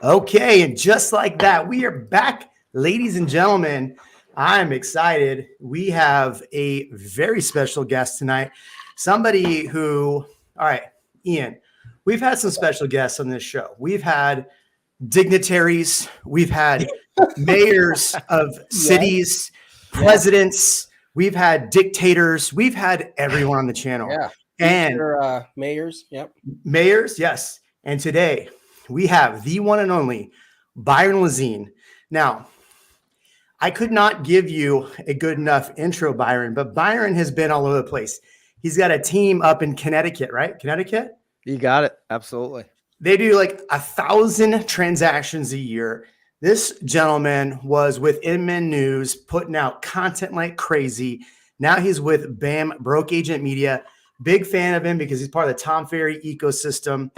Okay, and just like that, we are back, ladies and gentlemen. I'm excited. We have a very special guest tonight. Somebody who, all right, Ian, we've had some special guests on this show. We've had dignitaries, we've had mayors of cities, presidents, we've had dictators, we've had everyone on the channel. Yeah. And mayors. Yep. Mayors, yes. And today we have the one and only Byron Lazine. Now, I could not give you a good enough intro, Byron, but Byron has been all over the place. He's got a team up in Connecticut, right? Connecticut? You got it. Absolutely. They do like 1,000 transactions a year. This gentleman was with Inman News, putting out content like crazy. Now he's with BAM, Broke Agent Media. Big fan of him because he's part of the Tom Ferry ecosystem.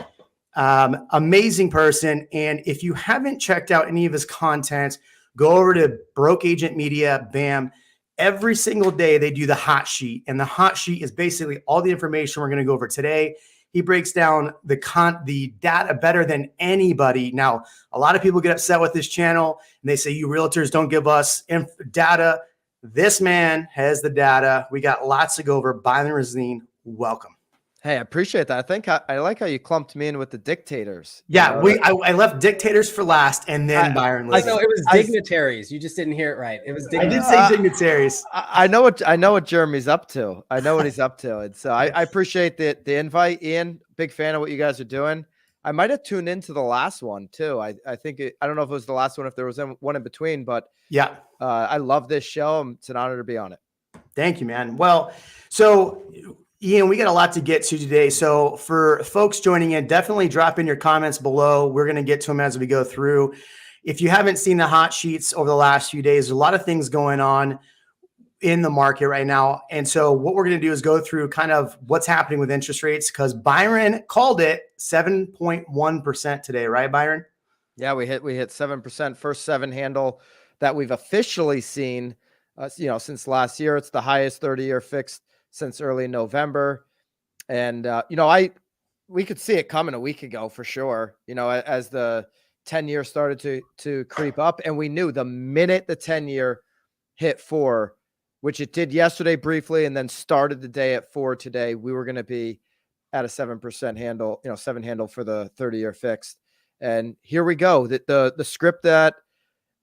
Amazing person. And if you haven't checked out any of his content, go over to Broke Agent Media, BAM. Every single day they do the hot sheet. And the hot sheet is basically all the information we're going to go over today. He breaks down the data better than anybody. Now, a lot of people get upset with this channel and they say, you realtors don't give us data. This man has the data. We got lots to go over. Byron Lazine, welcome. Hey, I appreciate that. I think I like how you clumped me in with the dictators. Yeah, I left dictators for last, and then Byron. No, it was dignitaries. You just didn't hear it right. It was dignitaries. I did say dignitaries. I know what Jeremy's up to. I know what he's up to. And so I appreciate the invite, Ian. Big fan of what you guys are doing. I might have tuned into the last one too. I think I don't know if it was the last one, if there was one in between, but yeah, I love this show. It's an honor to be on it. Thank you, man. Well, so Ian, we got a lot to get to today. So for folks joining in, definitely drop in your comments below. We're going to get to them as we go through. If you haven't seen the hot sheets over the last few days, there's a lot of things going on in the market right now. And so what we're going to do is go through kind of what's happening with interest rates, because Byron called it 7.1% today, right, Byron? Yeah, we hit 7%, first 7 handle that we've officially seen, since last year. It's the highest 30-year fixed since early November. And, we could see it coming a week ago for sure, as the 10-year started to creep up. And we knew the minute the 10-year hit 4, which it did yesterday briefly, and then started the day at 4 today, we were going to be at a 7% handle, 7 handle for the 30-year fixed. And here we go. The script that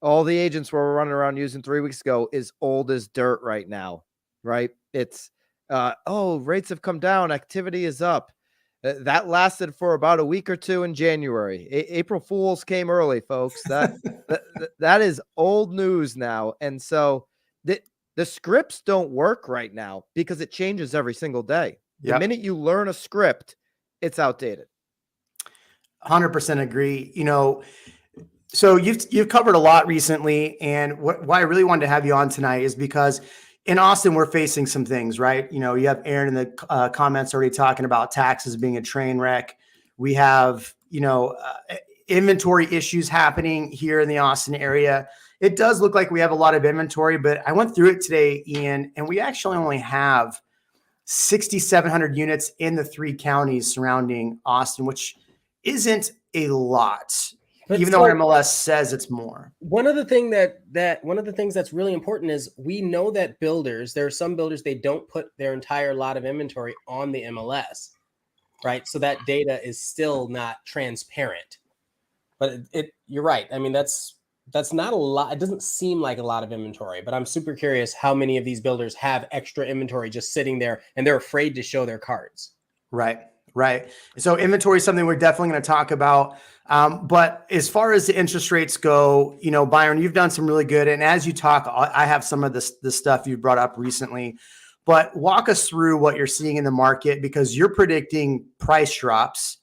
all the agents were running around using 3 weeks ago is old as dirt right now, right? It's, rates have come down, activity is up. That lasted for about a week or two in January. April Fools came early, folks. That is old news now. And so the scripts don't work right now because it changes every single day. The minute you learn a script, it's outdated. 100% agree. So you've covered a lot recently, and why I really wanted to have you on tonight is because in Austin, we're facing some things, right? You have Aaron in the comments already talking about taxes being a train wreck. We have, inventory issues happening here in the Austin area. It does look like we have a lot of inventory, but I went through it today, Ian, and we actually only have 6,700 units in the 3 counties surrounding Austin, which isn't a lot. But even though MLS says it's more. One of the things that's really important is we know that there are some builders, they don't put their entire lot of inventory on the MLS, right? So that data is still not transparent. But you're right. I mean, that's not a lot. It doesn't seem like a lot of inventory, but I'm super curious how many of these builders have extra inventory just sitting there and they're afraid to show their cards. Right. So inventory is something we're definitely going to talk about. But as far as the interest rates go, Byron, you've done some really good. And as you talk, I have some of the stuff you brought up recently. But walk us through what you're seeing in the market, because you're predicting price drops.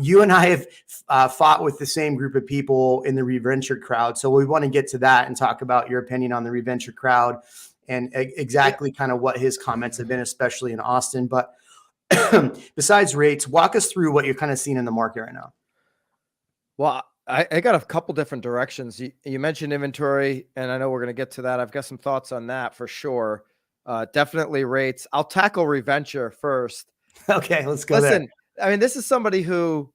You and I have fought with the same group of people in the reventured crowd. So we want to get to that and talk about your opinion on the reventured crowd and exactly kind of what his comments have been, especially in Austin. But besides rates, walk us through what you're kind of seeing in the market right now. Well, I got a couple different directions. You mentioned inventory, and I know we're going to get to that. I've got some thoughts on that for sure. Definitely rates. I'll tackle reventure first. Okay, let's go. Listen, I mean, this is somebody who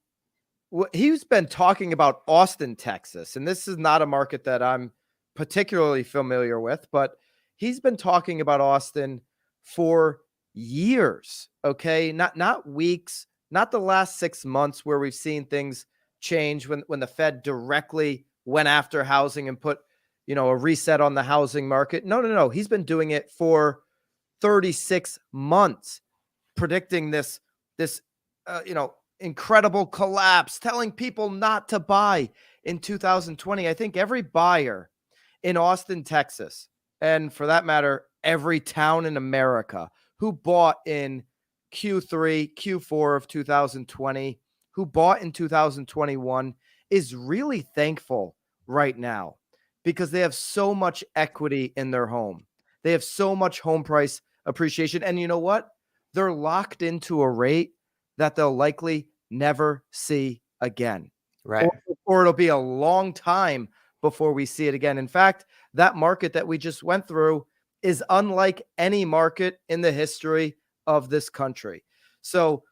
He's been talking about Austin, Texas, and this is not a market that I'm particularly familiar with, but he's been talking about Austin for years. Okay, not weeks, not the last 6 months where we've seen things change when the Fed directly went after housing and put, a reset on the housing market. No. He's been doing it for 36 months, predicting this incredible collapse, telling people not to buy in 2020. I think every buyer in Austin, Texas, and for that matter, every town in America who bought in Q3, Q4 of 2020, who bought in 2021 is really thankful right now because they have so much equity in their home. They have so much home price appreciation. And you know what? They're locked into a rate that they'll likely never see again. Right. Or it'll be a long time before we see it again. In fact, that market that we just went through is unlike any market in the history of this country. So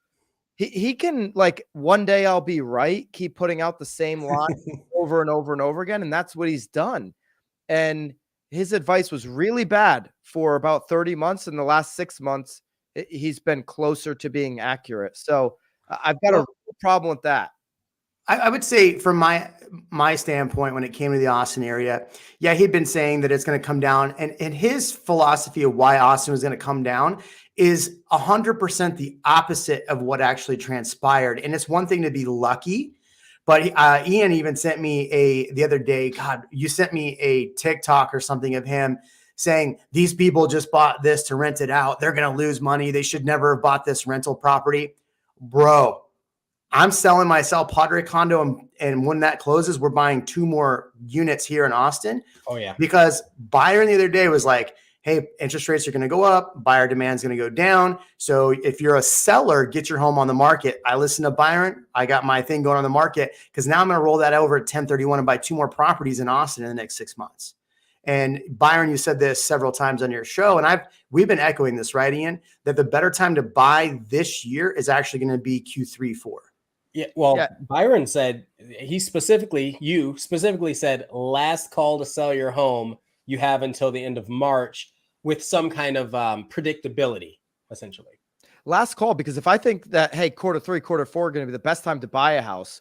he can, like, one day I'll be right, keep putting out the same line over and over and over again. And that's what he's done. And his advice was really bad for about 30 months. In the last 6 months, he's been closer to being accurate. So I've got a real problem with that. I would say from my standpoint, when it came to the Austin area, yeah, he'd been saying that it's going to come down, and his philosophy of why Austin was going to come down is 100% the opposite of what actually transpired. And it's one thing to be lucky, but Ian even sent me the other day. God, you sent me a TikTok or something of him saying these people just bought this to rent it out. They're going to lose money. They should never have bought this rental property, bro. I'm selling my Padre condo, and when that closes, we're buying 2 more units here in Austin. Oh, yeah. Because Byron the other day was like, hey, interest rates are going to go up. Buyer demand is going to go down. So if you're a seller, get your home on the market. I listened to Byron. I got my thing going on the market because now I'm going to roll that over at 1031 and buy 2 more properties in Austin in the next 6 months. And Byron, you said this several times on your show, and we've been echoing this, right, Ian, that the better time to buy this year is actually going to be Q3, 4. Yeah, well, Byron said you specifically said last call to sell your home. You have until the end of March with some kind of predictability, essentially. Last call, because if I think that, hey, quarter 3, quarter 4 are going to be the best time to buy a house,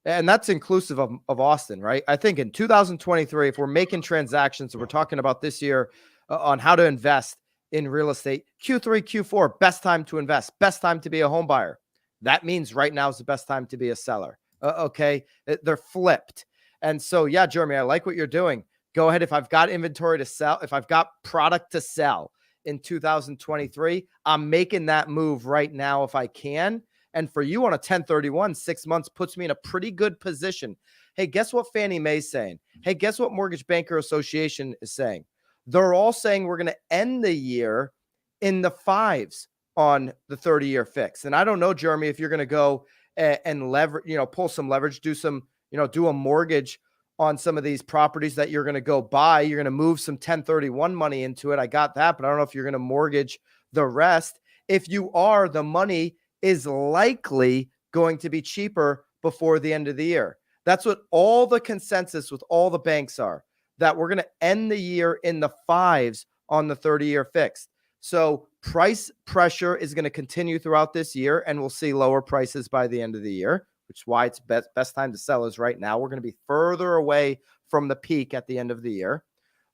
and that's inclusive of Austin, right? I think in 2023, if we're making transactions, and we're talking about this year on how to invest in real estate, Q3, Q4, best time to invest, best time to be a home buyer. That means right now is the best time to be a seller. Okay. They're flipped. And so, yeah, Jeremy, I like what you're doing. Go ahead. If I've got inventory to sell, if I've got product to sell in 2023, I'm making that move right now if I can. And for you on a 1031, 6 months puts me in a pretty good position. Hey, guess what Fannie Mae's saying? Hey, guess what Mortgage Banker Association is saying? They're all saying we're going to end the year in the 5s on the 30-year fix. And I don't know, Jeremy, if you're going to go and leverage, pull some leverage, do a mortgage on some of these properties that you're going to go buy. You're going to move some 1031 money into it. I got that, but I don't know if you're going to mortgage the rest. If you are, the money is likely going to be cheaper before the end of the year. That's what all the consensus with all the banks are, that we're going to end the year in the 5s on the 30-year fixed. So price pressure is going to continue throughout this year, and we'll see lower prices by the end of the year, which is why it's best time to sell is right now. We're going to be further away from the peak at the end of the year.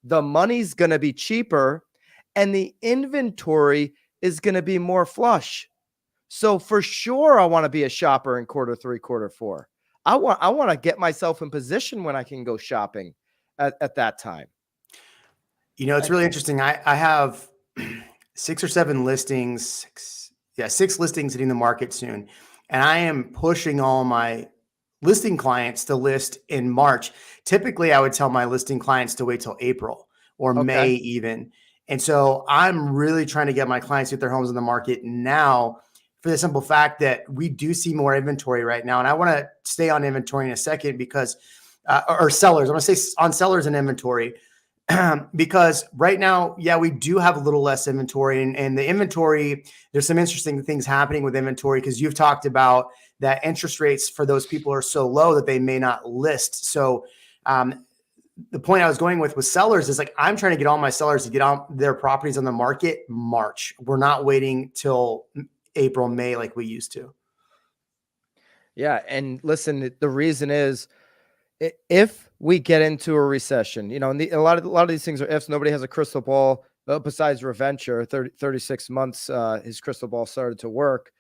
The money's going to be cheaper, and the inventory is going to be more flush. So for sure, I want to be a shopper in quarter 3, quarter 4. I want to get myself in position when I can go shopping at that time. It's really interesting. I have 6 or 7 listings, 6 listings hitting the market soon. And I am pushing all my listing clients to list in March. Typically, I would tell my listing clients to wait till April or May even. And so I'm really trying to get my clients to get their homes on the market now for the simple fact that we do see more inventory right now. And I want to stay on inventory in a second because, or sellers, I'm going to say on sellers and inventory. because right now, yeah, we do have a little less inventory, and the inventory, there's some interesting things happening with inventory because you've talked about that interest rates for those people are so low that they may not list. So the point I was going with sellers is like, I'm trying to get all my sellers to get on their properties on the market March. We're not waiting till April, May like we used to. Yeah. And listen, the reason is if we get into a recession, and a lot of these things are ifs. Nobody has a crystal ball besides Reventure. 36 months, his crystal ball started to work.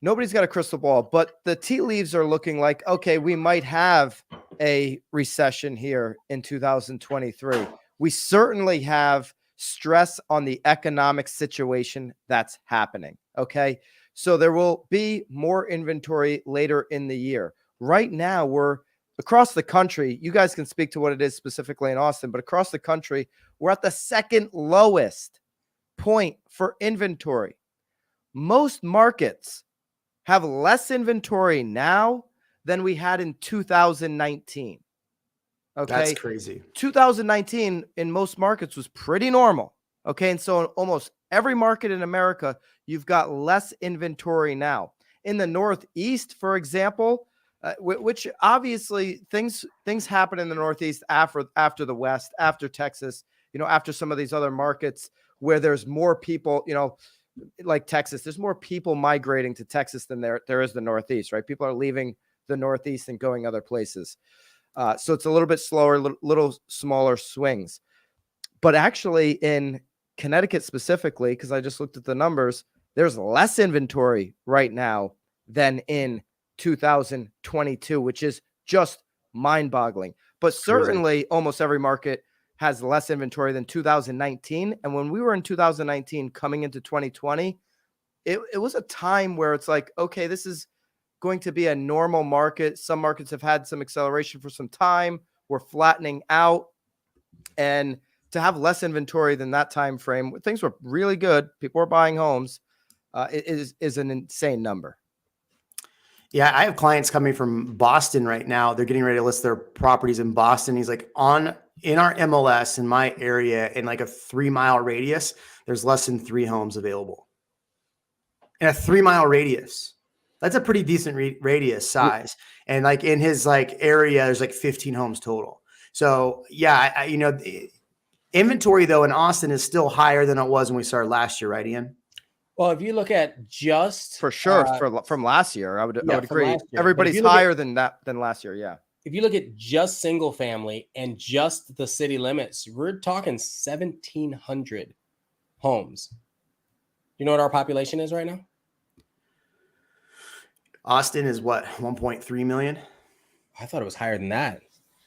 Nobody's got a crystal ball, but the tea leaves are looking like, okay, we might have a recession here in 2023. We certainly have stress on the economic situation that's happening. Okay. So there will be more inventory later in the year. Right now, we're across the country. You guys can speak to what it is specifically in Austin, but across the country, we're at the second lowest point for inventory. Most markets have less inventory now than we had in 2019. Okay. That's crazy. 2019 in most markets was pretty normal. Okay. And so in almost every market in America, you've got less inventory now. In the Northeast, for example, which obviously things happen in the Northeast after the West, after Texas, after some of these other markets where there's more people, like Texas, there's more people migrating to Texas than there is the Northeast, right? People are leaving the Northeast and going other places. So it's a little bit slower, little smaller swings. But actually in Connecticut specifically, because I just looked at the numbers, there's less inventory right now than in 2022, which is just mind-boggling. But certainly almost every market has less inventory than 2019. And when we were in 2019 coming into 2020, it was a time where it's like, okay, this is going to be a normal market. Some markets have had some acceleration for some time. We're flattening out. And to have less inventory than that time frame, things were really good. People were buying homes. Is an insane number. Yeah, I have clients coming from Boston right now. They're getting ready to list their properties in Boston. He's like, in our MLS in my area, in like a 3-mile radius, there's less than 3 homes available. In a 3-mile radius, that's a pretty decent radius size. And like in his like area, there's like 15 homes total. So yeah, inventory though in Austin is still higher than it was when we started last year, right, Ian? Well, if you look at just for sure from last year, I would agree. Everybody's higher than last year. Yeah. If you look at just single family and just the city limits, we're talking 1,700 homes. You know what our population is right now? Austin is what, 1.3 million? I thought it was higher than that.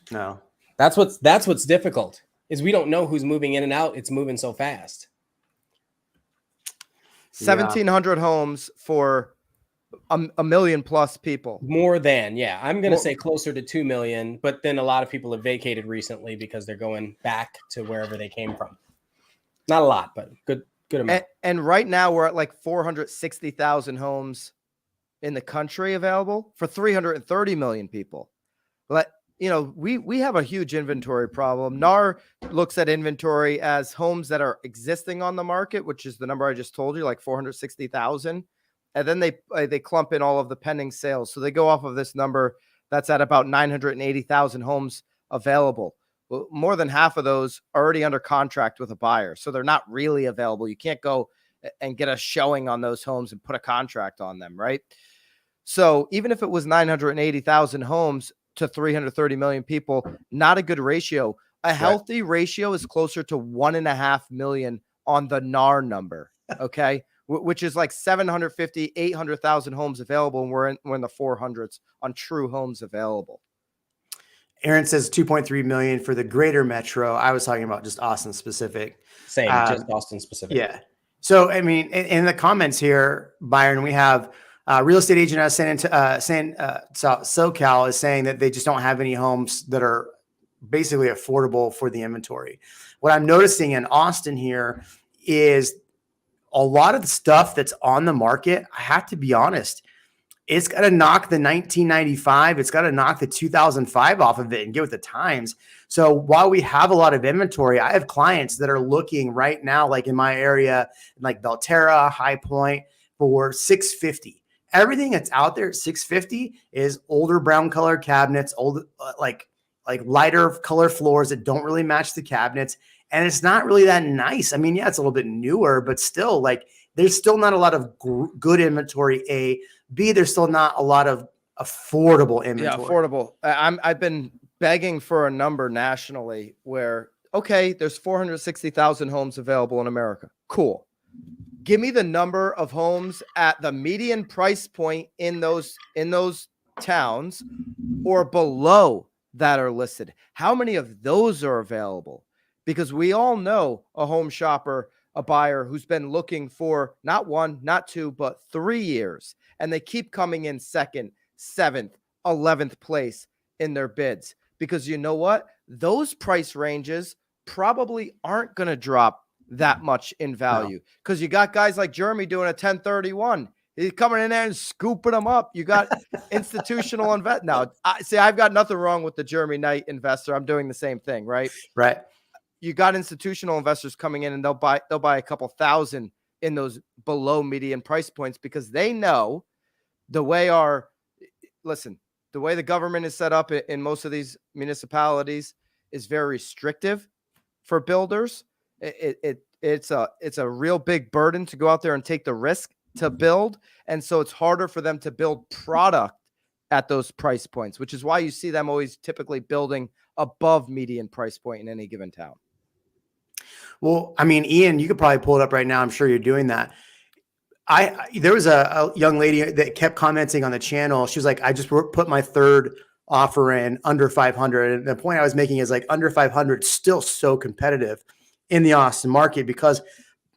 No. That's what's difficult is we don't know who's moving in and out. It's moving so fast. 1,700 homes for a million plus people. More than, yeah. I'm going to say closer to 2 million, but then a lot of people have vacated recently because they're going back to wherever they came from. Not a lot, but good amount. And right now we're at like 460,000 homes in the country available for 330 million people. But we have a huge inventory problem. NAR looks at inventory as homes that are existing on the market, which is the number I just told you, like 460,000. And then they clump in all of the pending sales. So they go off of this number that's at about 980,000 homes available. Well, more than half of those are already under contract with a buyer. So they're not really available. You can't go and get a showing on those homes and put a contract on them, right? So even if it was 980,000 homes to 330 million people, not a good ratio. A healthy ratio is closer to 1.5 million on the NAR number, okay? Which is like 750, 800,000 homes available, and we're in the 400s on true homes available. Aaron says 2.3 million for the greater metro. I was talking about just Austin specific. Same, just Austin specific. Yeah. So, I mean, in the comments here, Byron, we have real estate agent out of SoCal is saying that they just don't have any homes that are basically affordable for the inventory. What I'm noticing in Austin here is a lot of the stuff that's on the market, I have to be honest, it's got to knock the 1995, it's got to knock the 2005 off of it and get with the times. So while we have a lot of inventory, I have clients that are looking right now, like in my area, like Belterra, High Point, for 650. Everything that's out there at 650 is older brown color cabinets, old like lighter color floors that don't really match the cabinets. And it's not really that nice. I mean, yeah, it's a little bit newer, but still, like, there's still not a lot of good inventory. A, B, there's still not a lot of affordable inventory. Yeah, affordable. I've been begging for a number nationally where, okay, there's 460,000 homes available in America. Cool. Give me the number of homes at the median price point in those towns or below that are listed. How many of those are available? Because we all know a home shopper, a buyer who's been looking for not 1, not 2, but 3 years. And they keep coming in 2nd, 7th, 11th place in their bids. Because you know what? Those price ranges probably aren't going to drop that much in value. Because you got guys like Jeremy doing a 1031. He's coming in there and scooping them up. You got institutional invest. Now, I've got nothing wrong with the Jeremy Knight investor. I'm doing the same thing, right? Right. You got institutional investors coming in and they'll buy a couple thousand in those below median price points because they know the way the way the government is set up in most of these municipalities is very restrictive for builders. It's a real big burden to go out there and take the risk to build. And so it's harder for them to build product at those price points, which is why you see them always typically building above median price point in any given town. Well, I mean, Ian, you could probably pull it up right now. I'm sure you're doing that. There was a young lady that kept commenting on the channel. She was like, I just put my third offer in under 500. And the point I was making is like under 500 still so competitive in the Austin market because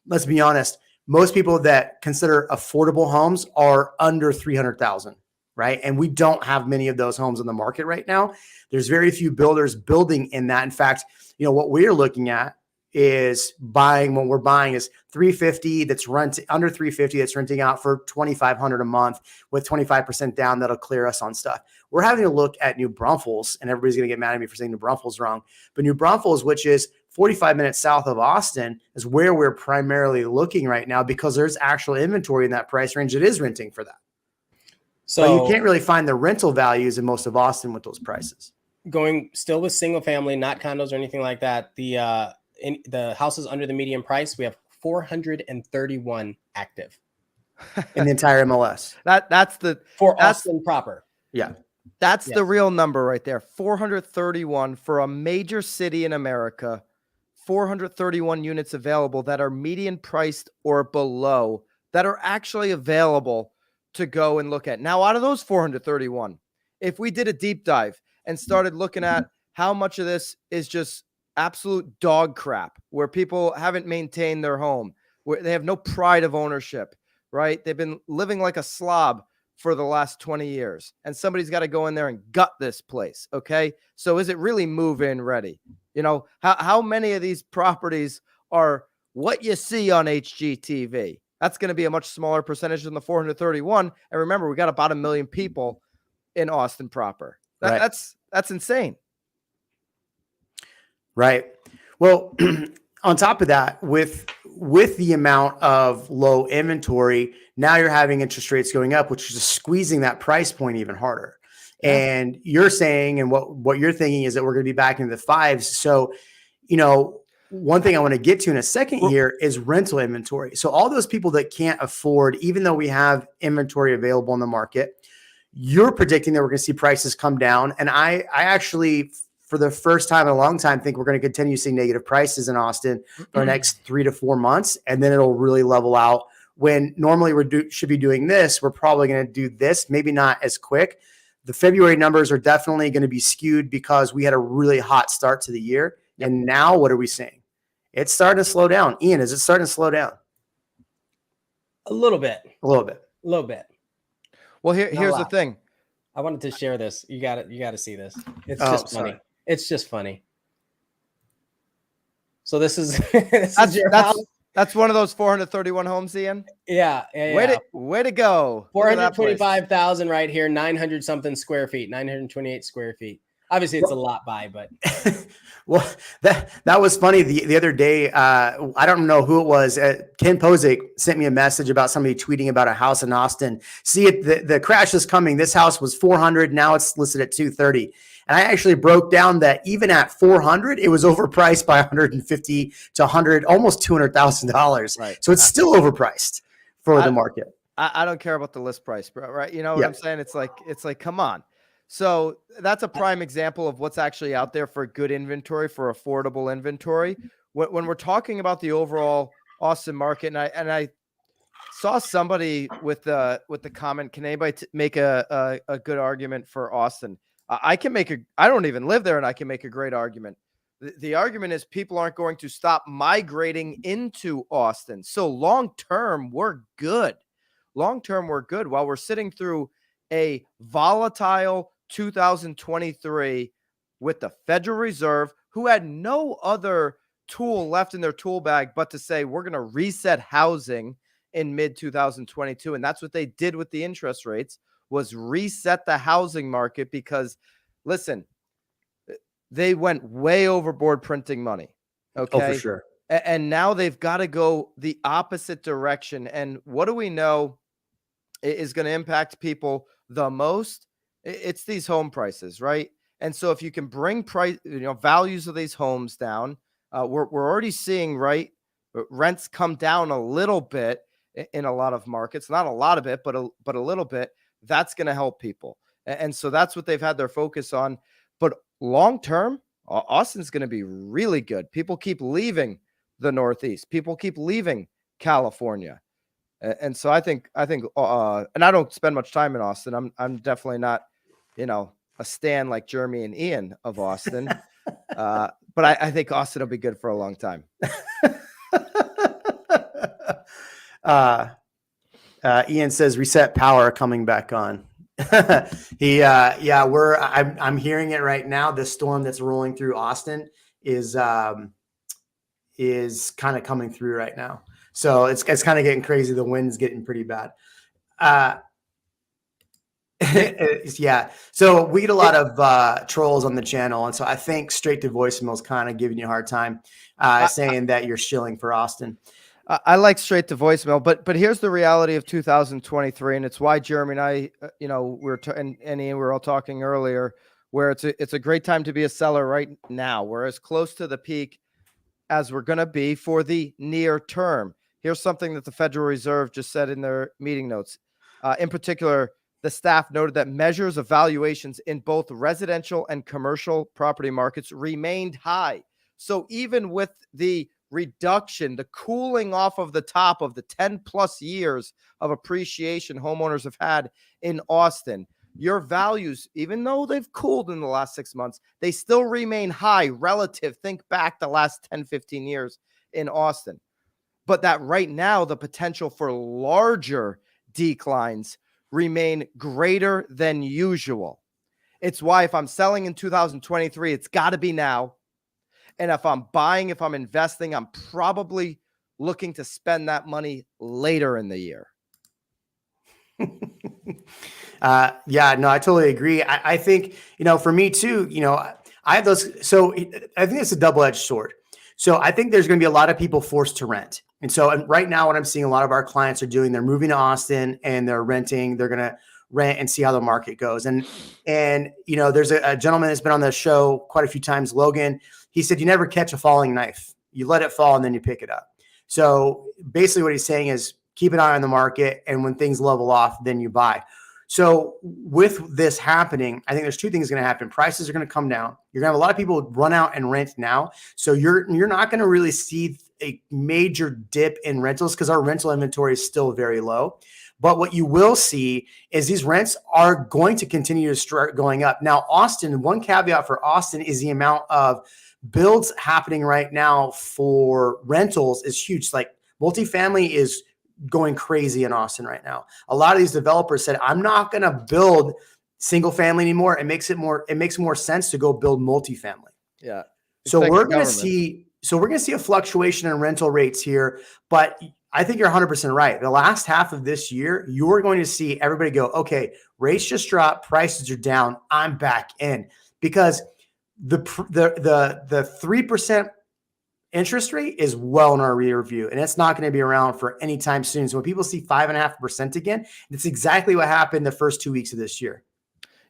let's be honest, most people that consider affordable homes are under 300,000, right? And we don't have many of those homes in the market right now. There's very few builders building in that. In fact, what we're looking at is when we're buying is 350 that's under 350 that's renting out for 2,500 a month with 25% down. That'll clear us on stuff. We're having to look at New Braunfels, and everybody's going to get mad at me for saying New Braunfels wrong, but New Braunfels, which is 45 minutes south of Austin, is where we're primarily looking right now because there's actual inventory in that price range that is renting for that. So but you can't really find the rental values in most of Austin with those prices. Going still with single family, not condos or anything like that. In the houses under the median price, we have 431 active in the entire MLS. That's Austin proper. Yeah. That's the real number right there. 431 for a major city in America, 431 units available that are median priced or below that are actually available to go and look at. Now, out of those 431, if we did a deep dive and started looking at how much of this is just absolute dog crap, where people haven't maintained their home, where they have no pride of ownership, right? They've been living like a slob for the last 20 years, and somebody's got to go in there and gut this place, okay? So is it really move-in ready? How many of these properties are what you see on HGTV? That's going to be a much smaller percentage than the 431. And remember, we got about 1 million people in Austin proper. That's insane. Right. Well, on top of that, with the amount of low inventory, now you're having interest rates going up, which is just squeezing that price point even harder. Yeah. And you're saying, and what you're thinking is that we're going to be back into the 5s. So, one thing I want to get to in a second here is rental inventory. So all those people that can't afford, even though we have inventory available in the market, you're predicting that we're going to see prices come down. And I actually, for the first time in a long time, think we're going to continue seeing negative prices in Austin for the next 3 to 4 months. And then it'll really level out. When normally we should be doing this, we're probably going to do this, maybe not as quick. The February numbers are definitely going to be skewed because we had a really hot start to the year. Yep. And now what are we seeing? It's starting to slow down. Ian, is it starting to slow down? A little bit. Well, here's the thing. I wanted to share this. You got to see this. It's just funny. It's just funny. So this is, That's one of those 431 homes, Ian. Yeah. Way to go. Look at that place. 425,000 right here, 900 something square feet, 928 square feet. Obviously, it's a lot by, but well, that was funny. The other day, I don't know who it was. Ken Posick sent me a message about somebody tweeting about a house in Austin. See it, the crash is coming. This house was 400. Now it's listed at 230. And I actually broke down that even at 400, it was overpriced by 150 to 100, almost $200,000. Right. So it's still overpriced for the market. I don't care about the list price, bro. Right? You know what I'm saying? It's like, come on. So that's a prime example of what's actually out there for good inventory, for affordable inventory. When we're talking about the overall Austin market, and I saw somebody with the comment, can anybody make a good argument for Austin? I don't even live there, and I can make a great argument. The argument is people aren't going to stop migrating into Austin. So long-term, we're good. Long-term, we're good. While we're sitting through a volatile 2023 with the Federal Reserve, who had no other tool left in their tool bag but to say, we're going to reset housing in mid-2022. And that's what they did with the interest rates, was reset the housing market because, listen, they went way overboard printing money. Okay. Oh, for sure. And now they've got to go the opposite direction. And what do we know is going to impact people the most? It's these home prices, right? And so if you can bring values of these homes down, we're already seeing, right, rents come down a little bit in a lot of markets, not a lot of it, but a little bit. That's going to help people. And so that's what they've had their focus on. But long term, Austin's going to be really good. People keep leaving the Northeast. People keep leaving California. And so I think, and I don't spend much time in Austin. I'm definitely not, a stan like Jeremy and Ian of Austin. But I think Austin will be good for a long time. Ian says reset power coming back on. I'm hearing it right now. The storm that's rolling through Austin is kind of coming through right now. So it's kind of getting crazy. The wind's getting pretty bad. Yeah. So we get a lot of trolls on the channel. And so I think straight to voicemail is kind of giving you a hard time, saying that you're shilling for Austin. I like straight to voicemail, but here's the reality of 2023. And it's why Jeremy and I, and Ian, we were all talking earlier, where it's a great time to be a seller right now. We're as close to the peak as we're going to be for the near term. Here's something that the Federal Reserve just said in their meeting notes. In particular, the staff noted that measures of valuations in both residential and commercial property markets remained high. So even with the reduction, the cooling off of the top of the 10 plus years of appreciation homeowners have had in Austin, your values, even though they've cooled in the last 6 months, they still remain high relative. Think back the last 10, 15 years in Austin. But that right now, the potential for larger declines remain greater than usual. It's why if I'm selling in 2023, it's got to be now. And if I'm buying, if I'm investing, I'm probably looking to spend that money later in the year. Yeah, no, I totally agree. I think, for me too, I have those. So I think it's a double-edged sword. So I think there's going to be a lot of people forced to rent. And so right now what I'm seeing a lot of our clients are doing, they're moving to Austin and they're renting. They're going to rent and see how the market goes. And there's a gentleman that's been on the show quite a few times, Logan. He said, you never catch a falling knife. You let it fall and then you pick it up. So basically what he's saying is keep an eye on the market. And when things level off, then you buy. So with this happening, I think there's two things going to happen. Prices are going to come down. You're going to have a lot of people run out and rent now. So you're not going to really see a major dip in rentals because our rental inventory is still very low. But what you will see is these rents are going to continue to start going up. Now, Austin, one caveat for Austin is the amount of builds happening right now for rentals is huge. Like multifamily is going crazy in Austin right now. A lot of these developers said, I'm not going to build single family anymore. It makes more sense to go build multifamily. Yeah. So we're going to see So we're going to see a fluctuation in rental rates here, but I think you're 100% right. The last half of this year, you're going to see everybody go, okay, rates just dropped, prices are down, I'm back in, because the 3% interest rate is well in our rear view, and it's not going to be around for any time soon. So when people see 5.5% again, it's exactly what happened the first 2 weeks of this year.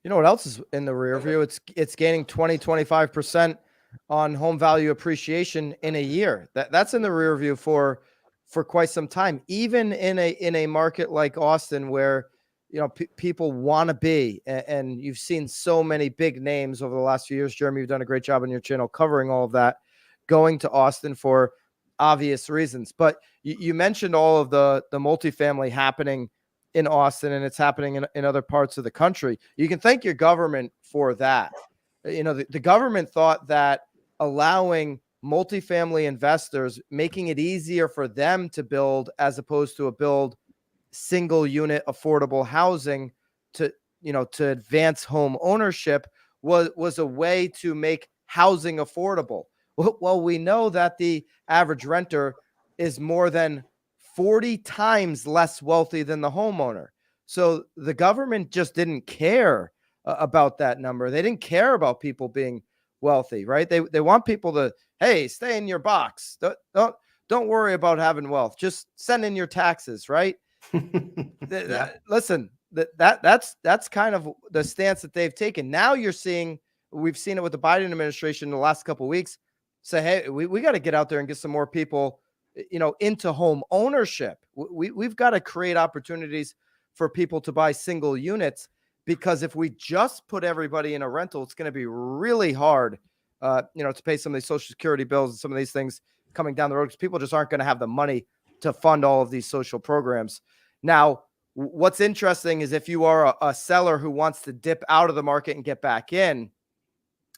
You know what else is in the rear view? It's gaining 25% on home value appreciation in a year. That's in the rear view for quite some time, even in a market like Austin, where people want to be, and you've seen so many big names over the last few years. Jeremy, you've done a great job on your channel covering all of that, going to Austin for obvious reasons. But you mentioned all of the multifamily happening in Austin, and it's happening in other parts of the country. You can thank your government for that. The government thought that allowing multifamily investors, making it easier for them to build as opposed to build single unit affordable housing to advance home ownership was a way to make housing affordable. Well, we know that the average renter is more than 40 times less wealthy than the homeowner. So the government just didn't care about that number. They didn't care about people being wealthy, right? They want people to, hey, stay in your box. Don't worry about having wealth. Just send in your taxes, right? Yeah. Listen, that's kind of the stance that they've taken. Now we've seen it with the Biden administration in the last couple of weeks. Say, hey, we got to get out there and get some more people, into home ownership. We've got to create opportunities for people to buy single units, because if we just put everybody in a rental, it's going to be really hard, to pay some of these Social Security bills and some of these things coming down the road, because people just aren't going to have the money to fund all of these social programs. Now, what's interesting is if you are a seller who wants to dip out of the market and get back in,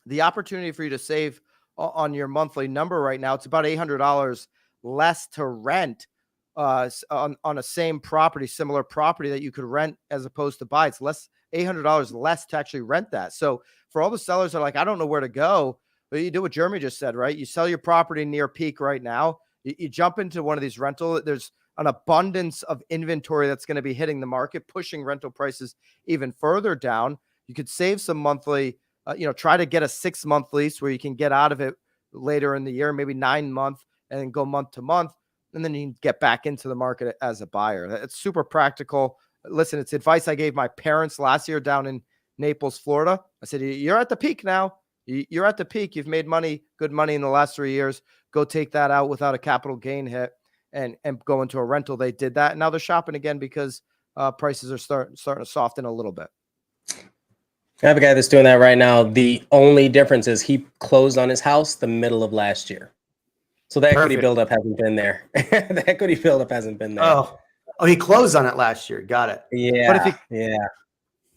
the opportunity for you to save on your monthly number right now, it's about $800 less to rent on a same property, similar property that you could rent as opposed to buy. It's $800 less to actually rent that. So for all the sellers that are like, I don't know where to go, but you do what Jeremy just said, right? You sell your property near peak right now. You jump into one of these rental. There's an abundance of inventory that's going to be hitting the market, pushing rental prices even further down. You could save some monthly, try to get a 6-month lease where you can get out of it later in the year, maybe 9 months, and then go month to month. And then you can get back into the market as a buyer. It's super practical. Listen, it's advice I gave my parents last year down in Naples, Florida. I said, you're at the peak now. You're at the peak. You've made money, good money in the last 3 years. Go take that out without a capital gain hit and go into a rental. They did that. And now they're shopping again because prices are starting to soften a little bit. I have a guy that's doing that right now. The only difference is he closed on his house the middle of last year. So the equity buildup hasn't been there. The equity buildup hasn't been there. Oh, he closed on it last year. Got it. Yeah.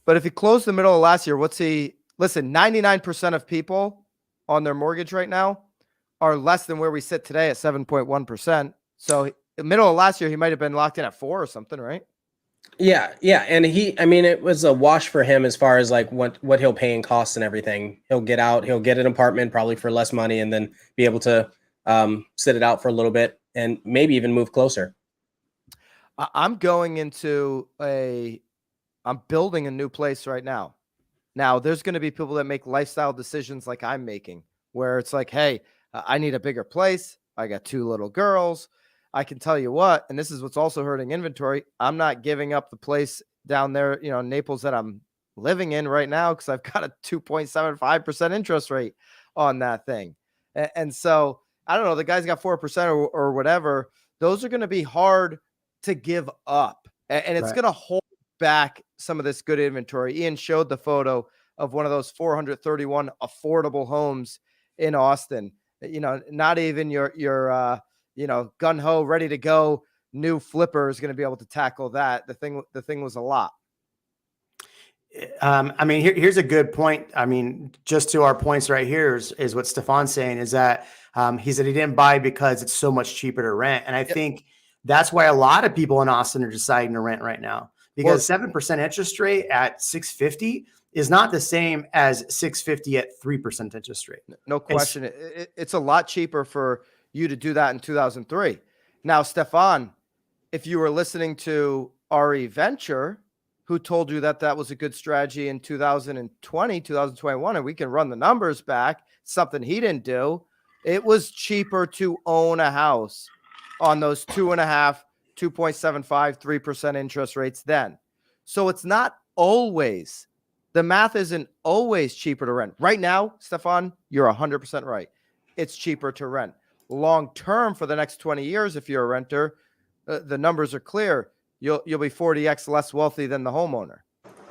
But if he closed the middle of last year, listen, 99% of people on their mortgage right now are less than where we sit today at 7.1%. So the middle of last year, he might have been locked in at 4 or something, right? Yeah. And it was a wash for him as far as like what he'll pay in costs and everything. He'll get out, he'll get an apartment probably for less money, and then be able to sit it out for a little bit and maybe even move closer. I'm building a new place right now. Now there's going to be people that make lifestyle decisions like I'm making, where it's like, hey, I need a bigger place. I got 2 little girls. I can tell you what, and this is what's also hurting inventory. I'm not giving up the place down there, Naples, that I'm living in right now, because I've got a 2.75% interest rate on that thing. And so I don't know, the guy's got 4% or whatever. Those are going to be hard to give up. And it's going to hold back some of this good inventory. Ian showed the photo of one of those 431 affordable homes in Austin. Not even your gun ho, ready to go new flipper is going to be able to tackle that. The thing was a lot. Here's a good point. Just to our points right here is what Stefan's saying, is that he said he didn't buy because it's so much cheaper to rent. And I think That's why a lot of people in Austin are deciding to rent right now, because 7% interest rate at 650 is not the same as 650 at 3% interest rate. No question. It's a lot cheaper for you to do that in 2003. Now, Stefan, if you were listening to RE Venture, who told you that that was a good strategy in 2020, 2021, and we can run the numbers back, something he didn't do, it was cheaper to own a house on those 2.5, 2.75, 3% interest rates then. So it's not always, the math isn't always cheaper to rent. Right now, Stefan, you're 100% right. It's cheaper to rent. Long term, for the next 20 years, if you're a renter, the numbers are clear. You'll be 40x less wealthy than the homeowner.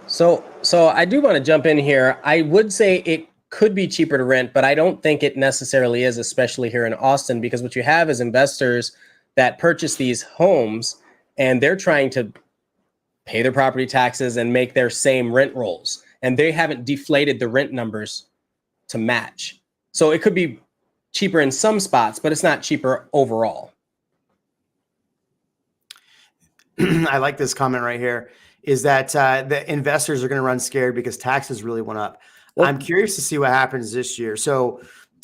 So I do want to jump in here. I would say it could be cheaper to rent, but I don't think it necessarily is, especially here in Austin, because what you have is investors that purchase these homes and they're trying to pay their property taxes and make their same rent rolls, and they haven't deflated the rent numbers to match. So it could be cheaper in some spots, but it's not cheaper overall. I like this comment right here, is that the investors are going to run scared because taxes really went up. Well, I'm curious to see what happens this year. So,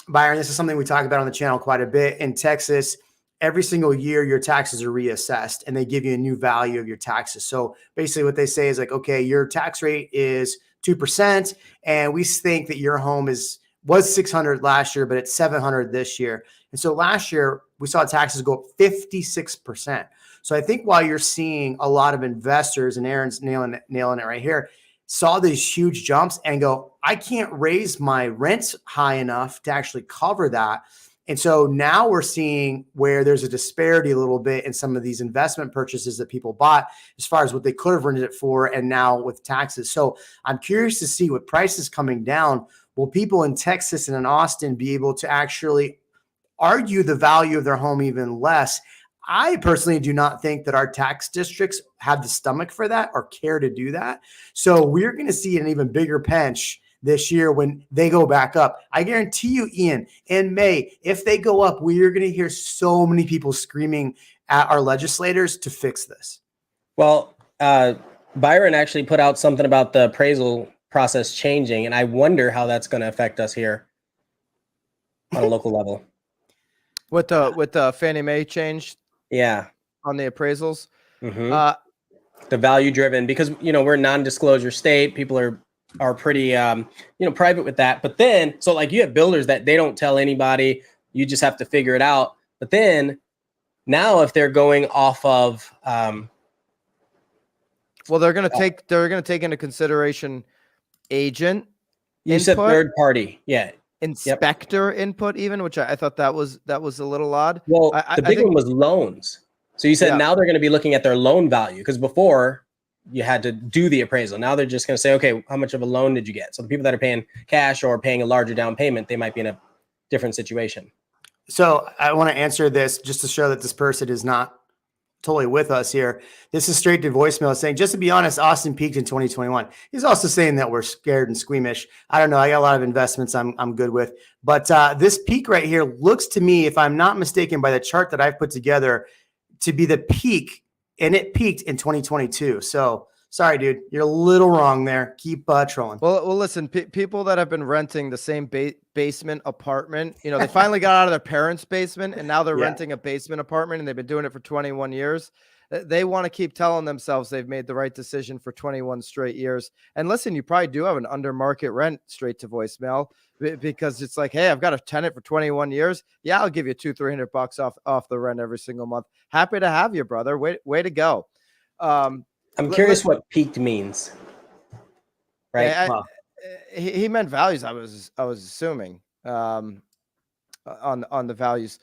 Byron, this is something we talk about on the channel quite a bit. In Texas, every single year, your taxes are reassessed and they give you a new value of your taxes. So basically what they say is like, okay, your tax rate is 2%. And we think that your home was 600 last year, but it's 700 this year. And so last year we saw taxes go up 56%. So I think while you're seeing a lot of investors, and Aaron's nailing it right here, saw these huge jumps and go, I can't raise my rents high enough to actually cover that. And so now we're seeing where there's a disparity a little bit in some of these investment purchases that people bought as far as what they could have rented it for, and now with taxes. So I'm curious to see, with prices coming down, will people in Texas and in Austin be able to actually argue the value of their home even less? I personally do not think that our tax districts have the stomach for that or care to do that. So we're going to see an even bigger pinch this year when they go back up. I guarantee you, Ian, in May, if they go up, we are going to hear so many people screaming at our legislators to fix this. Well, Byron actually put out something about the appraisal process changing, and I wonder how that's going to affect us here on a local level. With the Fannie Mae change, yeah, on the appraisals, the value driven, because we're a non-disclosure state. People are pretty private with that. But then, so like you have builders that they don't tell anybody. You just have to figure it out. But then now, if they're going off of, well, they're going to take into consideration agent. You said third party, yeah. Inspector input, even, which I thought that was a little odd. Well, the big one was loans. So you said now they're going to be looking at their loan value, because before you had to do the appraisal. Now they're just going to say, okay, how much of a loan did you get? So the people that are paying cash or paying a larger down payment, they might be in a different situation. So I want to answer this just to show that this person is not totally with us here. This is straight to voicemail saying, just to be honest, Austin peaked in 2021. He's also saying that we're scared and squeamish. I don't know. I got a lot of investments I'm good with. But this peak right here looks to me, if I'm not mistaken by the chart that I've put together, to be the peak, and it peaked in 2022. So sorry, dude, you're a little wrong there. Keep trolling. Well, listen, people that have been renting the same basement apartment, they finally got out of their parents' basement, and now they're renting a basement apartment, and they've been doing it for 21 years. They want to keep telling themselves they've made the right decision for 21 straight years. And listen, you probably do have an under market rent, straight to voicemail, because it's like, hey, I've got a tenant for 21 years. Yeah, I'll give you $200-300 off the rent every single month. Happy to have you, brother. Way to go. I'm curious what peaked means. Right. He meant values. I was assuming on the values.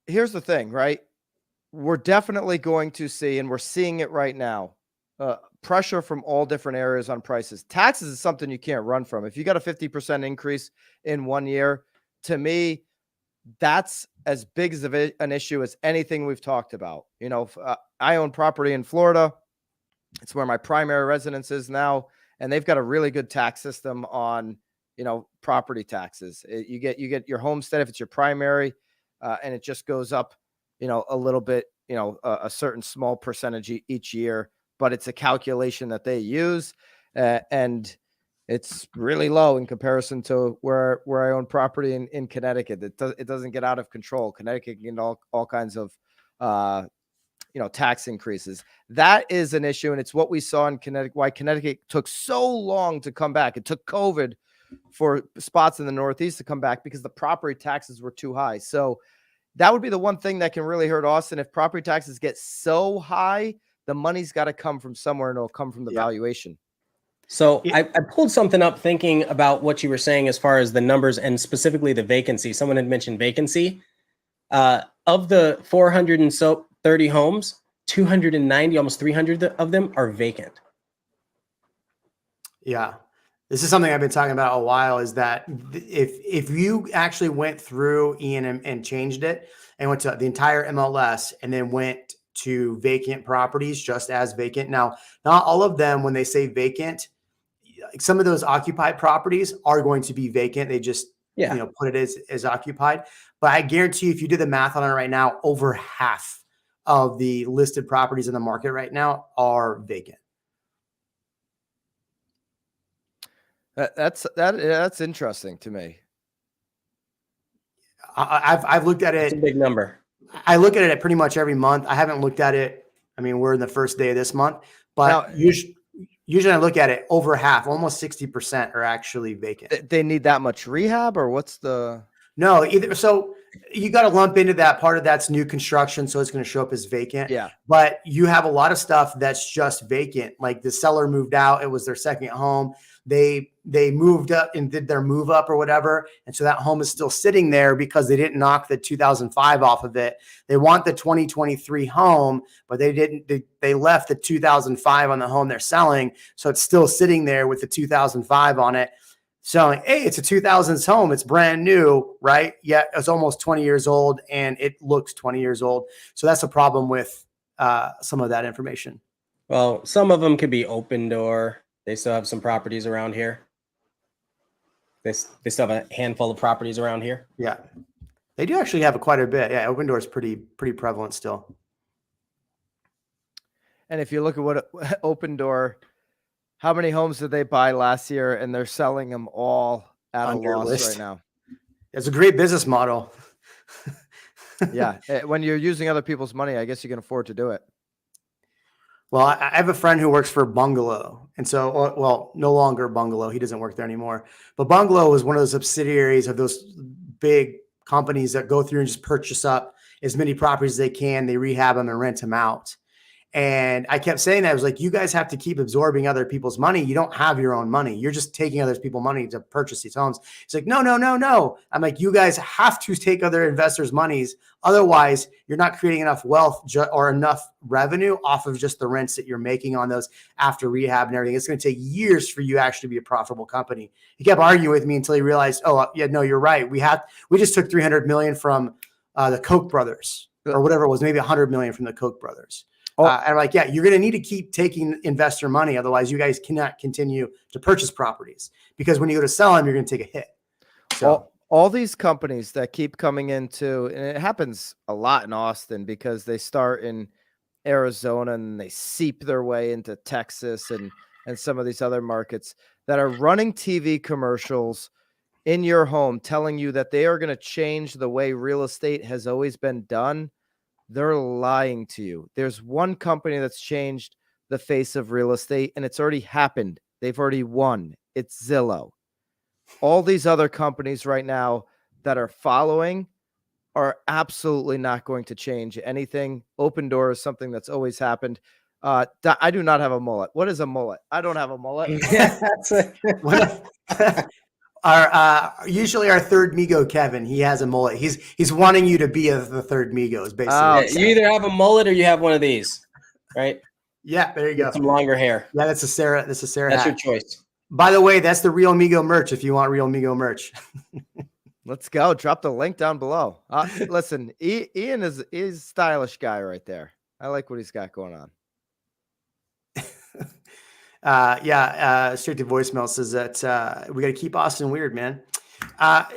Here's the thing, right? We're definitely going to see, and we're seeing it right now, pressure from all different areas on prices. Taxes is something you can't run from. If you got a 50% increase in 1 year, to me, that's as big as an issue as anything we've talked about. I own property in Florida. It's where my primary residence is now, and they've got a really good tax system on, property taxes. You get your homestead if it's your primary, and it just goes up a little bit, a certain small percentage each year, but it's a calculation that they use. And it's really low in comparison to where I own property in Connecticut. It doesn't get out of control. Connecticut can get all kinds of, tax increases. That is an issue. And it's what we saw in Connecticut, why Connecticut took so long to come back. It took COVID for spots in the Northeast to come back because the property taxes were too high. So that would be the one thing that can really hurt Austin. If property taxes get so high, the money's got to come from somewhere, and it'll come from the valuation. So I pulled something up thinking about what you were saying as far as the numbers and specifically the vacancy. Someone had mentioned vacancy. Of the 430 homes, 290, almost 300 of them are vacant. Yeah. This is something I've been talking about a while, is that if you actually went through, Ian, and changed it and went to the entire MLS and then went to vacant properties, just as vacant. Now, not all of them, when they say vacant, some of those occupied properties are going to be vacant. They just, put it as occupied. But I guarantee you, if you did the math on it right now, over half of the listed properties in the market right now are vacant. That's interesting to me. I've looked at it. It's a big number. I look at it pretty much every month. I haven't looked at it. I mean, we're in the first day of this month, but usually I look at it, over half, almost 60% are actually vacant. They need that much rehab, or what's the? No, either. So you got to lump into that part of that's new construction. So it's going to show up as vacant. Yeah. But you have a lot of stuff that's just vacant. Like the seller moved out. It was their second home. They moved up and did their move up or whatever. And so that home is still sitting there because they didn't knock the 2005 off of it. They want the 2023 home, but they didn't, they left the 2005 on the home they're selling. So it's still sitting there with the 2005 on it. Selling, hey, it's a 2000s home. It's brand new, right? Yet it's almost 20 years old and it looks 20 years old. So that's a problem with some of that information. Well, some of them could be open door. They still have some properties around here. They still have a handful of properties around here. Yeah, they do actually have quite a bit. Yeah, open door is pretty prevalent still. And if you look at what open door, how many homes did they buy last year, and they're selling them all at a loss right now? It's a great business model. Yeah, when you're using other people's money, I guess you can afford to do it. Well, I have a friend who works for Bungalow. And so, well, no longer Bungalow. He doesn't work there anymore. But Bungalow is one of the subsidiaries of those big companies that go through and just purchase up as many properties as they can. They rehab them and rent them out. And I kept saying that. I was like, you guys have to keep absorbing other people's money. You don't have your own money. You're just taking other people's money to purchase these homes. It's like, no. I'm like, you guys have to take other investors' monies. Otherwise, you're not creating enough wealth or enough revenue off of just the rents that you're making on those after rehab and everything. It's going to take years for you actually to be a profitable company. He kept arguing with me until he realized, oh, yeah, no, you're right. We just took $300 million from the Koch brothers, or whatever it was, maybe $100 million from the Koch brothers. And I'm like, yeah, you're going to need to keep taking investor money. Otherwise, you guys cannot continue to purchase properties, because when you go to sell them, you're going to take a hit. So all these companies that keep coming into, and it happens a lot in Austin because they start in Arizona and they seep their way into Texas and some of these other markets that are running TV commercials in your home telling you that they are going to change the way real estate has always been done. They're lying to you. There's one company that's changed the face of real estate, and it's already happened. They've already won. It's Zillow. All these other companies right now that are following are absolutely not going to change anything. Open door is something that's always happened. I do not have a mullet. What is a mullet? I don't have a mullet. Usually our third Migo, Kevin, he has a mullet. He's wanting you to be the third Migos, basically. You either have a mullet or you have one of these, right? Yeah, there you go. Some longer hair. Yeah, that's a Sarah. That's hat. Your choice. By the way, that's the Real Migo merch. If you want Real Migo merch, let's go. Drop the link down below. Listen, Ian is a stylish guy right there. I like what he's got going on. Straight to voicemail says that we got to keep Austin weird, man.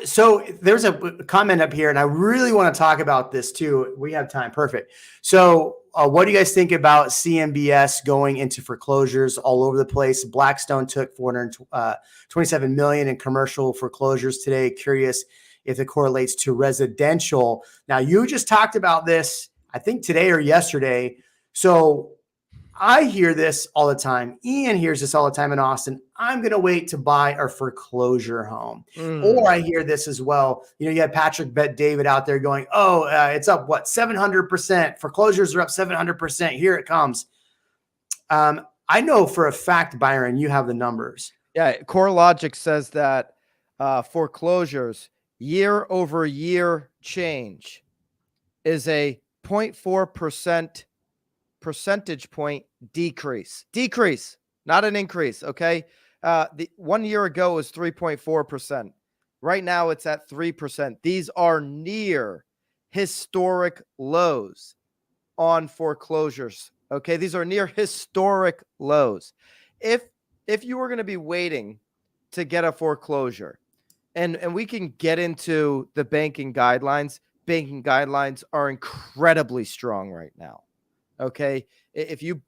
So there's a comment up here, and I really want to talk about this too. We have time. Perfect. So what do you guys think about CMBS going into foreclosures all over the place? Blackstone took 427 million in commercial foreclosures today. Curious if it correlates to residential. Now, you just talked about this, I think today or yesterday. So I hear this all the time. Ian hears this all the time in Austin. I'm going to wait to buy a foreclosure home. Or I hear this as well. You know, you had Patrick Bet David out there going, oh, it's up, 700%. Foreclosures are up 700%. Here it comes. I know for a fact, Byron, you have the numbers. Yeah, CoreLogic says that foreclosures year over year change is a 0.4% percentage point decrease, not an increase. Okay. The 1 year ago was 3.4%. Right now it's at 3%. These are near historic lows on foreclosures. Okay. These are near historic lows. If you were going to be waiting to get a foreclosure, and we can get into the banking guidelines are incredibly strong right now. Okay. If you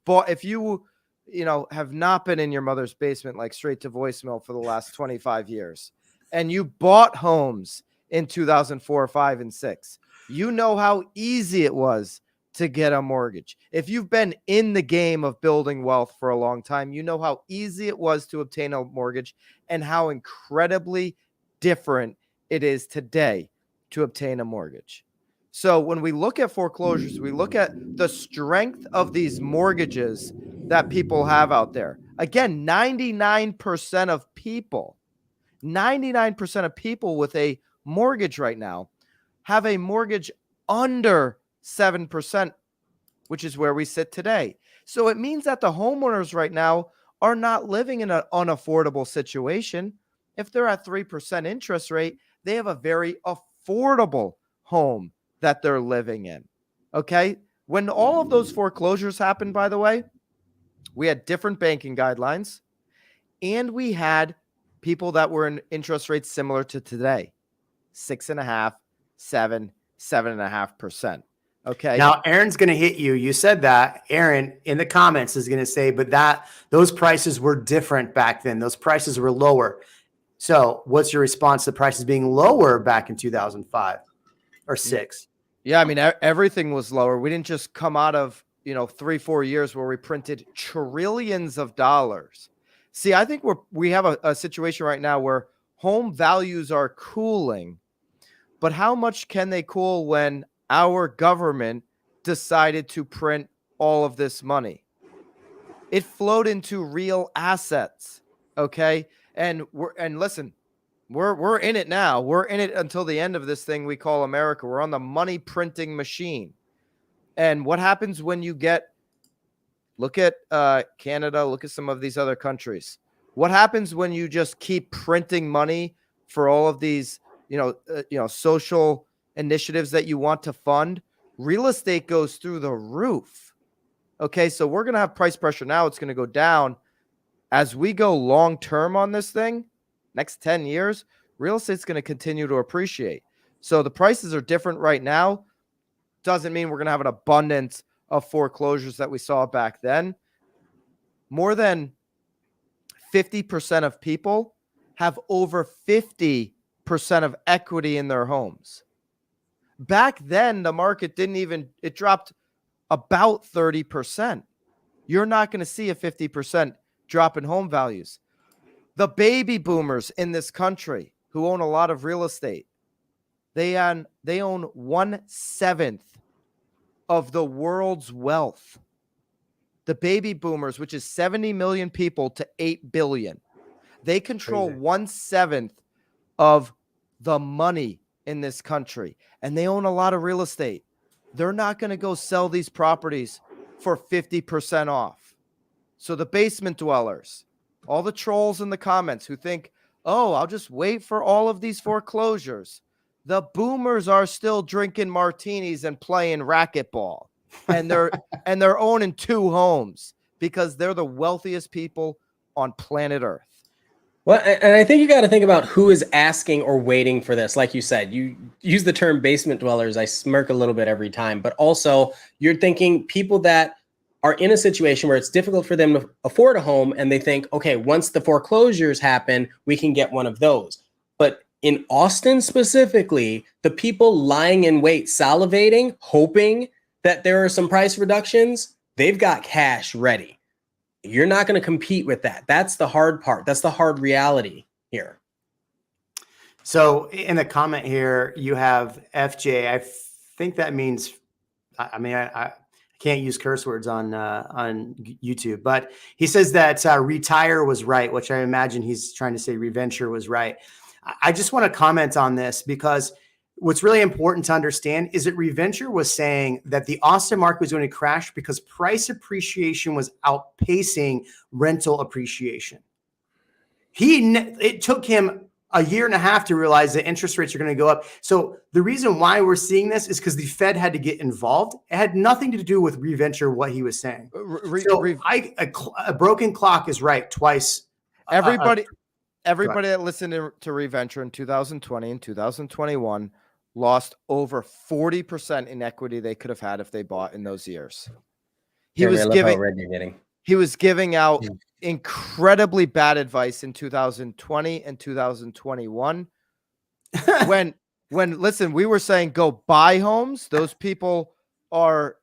have not been in your mother's basement, like straight to voicemail for the last 25 years, and you bought homes in 2004, 5, and 6, you know how easy it was to get a mortgage. If you've been in the game of building wealth for a long time, you know how easy it was to obtain a mortgage and how incredibly different it is today to obtain a mortgage. So when we look at foreclosures, we look at the strength of these mortgages that people have out there. Again, 99% of people with a mortgage right now have a mortgage under 7%, which is where we sit today. So it means that the homeowners right now are not living in an unaffordable situation. If they're at 3% interest rate, they have a very affordable home that they're living in. Okay. When all of those foreclosures happened, by the way, we had different banking guidelines and we had people that were in interest rates similar to today, 6.5%, 7.5%. Okay. Now, Aaron's going to hit you. You said that. Aaron in the comments is going to say, but those prices were different back then. Those prices were lower. So what's your response to prices being lower back in 2005 or 6? Yeah, I mean, everything was lower. We didn't just come out of, 3-4 years where we printed trillions of dollars. See, I think we have a situation right now where home values are cooling, but how much can they cool when our government decided to print all of this money? It flowed into real assets. Okay. And listen, we're in it now. We're in it until the end of this thing we call America. We're on the money printing machine. And what happens when you look at Canada, look at some of these other countries. What happens when you just keep printing money for all of these, social initiatives that you want to fund? Real estate goes through the roof. Okay, so we're going to have price pressure now. It's going to go down. As we go long-term on this thing, next 10 years, real estate's going to continue to appreciate. So the prices are different right now. Doesn't mean we're going to have an abundance of foreclosures that we saw back then. More than 50% of people have over 50% of equity in their homes. Back then, the market it dropped about 30%. You're not going to see a 50% drop in home values. The baby boomers in this country who own a lot of real estate, they own 1/7 of the world's wealth. The baby boomers, which is 70 million people to 8 billion, they control 1/7 of the money in this country, and they own a lot of real estate. They're not going to go sell these properties for 50% off. So the basement dwellers, all the trolls in the comments who think, oh, I'll just wait for all of these foreclosures. The boomers are still drinking martinis and playing racquetball, and they're owning 2 homes because they're the wealthiest people on planet Earth. Well, and I think you got to think about who is asking or waiting for this. Like you said, you use the term basement dwellers. I smirk a little bit every time, but also you're thinking people that are in a situation where it's difficult for them to afford a home, and they think, okay, once the foreclosures happen, we can get one of those. But in Austin specifically, the people lying in wait, salivating, hoping that there are some price reductions, they've got cash ready. You're not going to compete with that. That's the hard part. That's the hard reality here. So in the comment here, you have FJ. I think that means, I can't use curse words on YouTube, but he says that retire was right, which I imagine he's trying to say reventure was right. I just want to comment on this because what's really important to understand is that reventure was saying that the Austin market was going to crash because price appreciation was outpacing rental appreciation. It took him a year and a half to realize that interest rates are going to go up. So the reason why we're seeing this is because the Fed had to get involved. It had nothing to do with reventure, what he was saying. A broken clock is right twice. Everybody that listened to reventure in 2020 and 2021 lost over 40% in equity they could have had if they bought in those years. He was giving out incredibly bad advice in 2020 and 2021. when listen, we were saying go buy homes. Those people were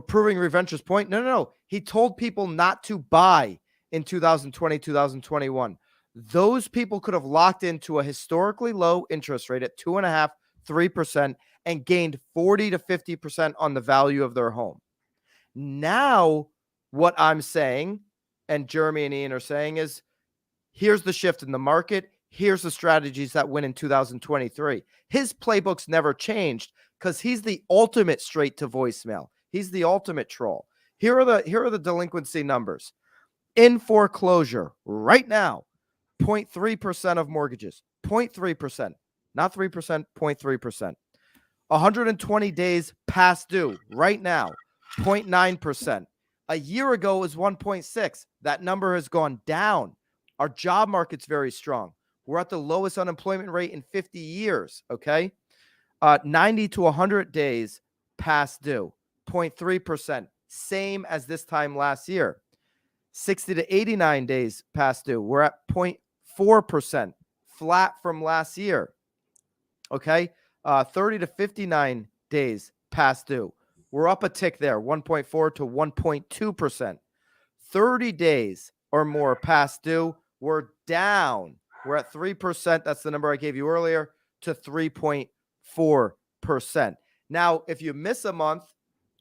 proving reventure's point. No. He told people not to buy in 2020, 2021. Those people could have locked into a historically low interest rate at 2.5%, 3% and gained 40 to 50% on the value of their home. Now, what I'm saying, and Jeremy and Ian are saying, is here's the shift in the market. Here's the strategies that win in 2023. His playbook's never changed because he's the ultimate straight to voicemail. He's the ultimate troll. Here are the delinquency numbers. In foreclosure right now, 0.3% of mortgages, 0.3%, not 3%, 0.3%. 120 days past due right now, 0.9%. A year ago it was 1.6. That number has gone down. Our job market's very strong. We're at the lowest unemployment rate in 50 years, okay? 90 to 100 days past due, 0.3%, same as this time last year. 60 to 89 days past due, we're at 0.4%, flat from last year. Okay, 30 to 59 days past due, we're up a tick there, 1.4 to 1.2%. 30 days or more past due, we're down. We're at 3%. That's the number I gave you earlier, to 3.4%. Now, if you miss a month,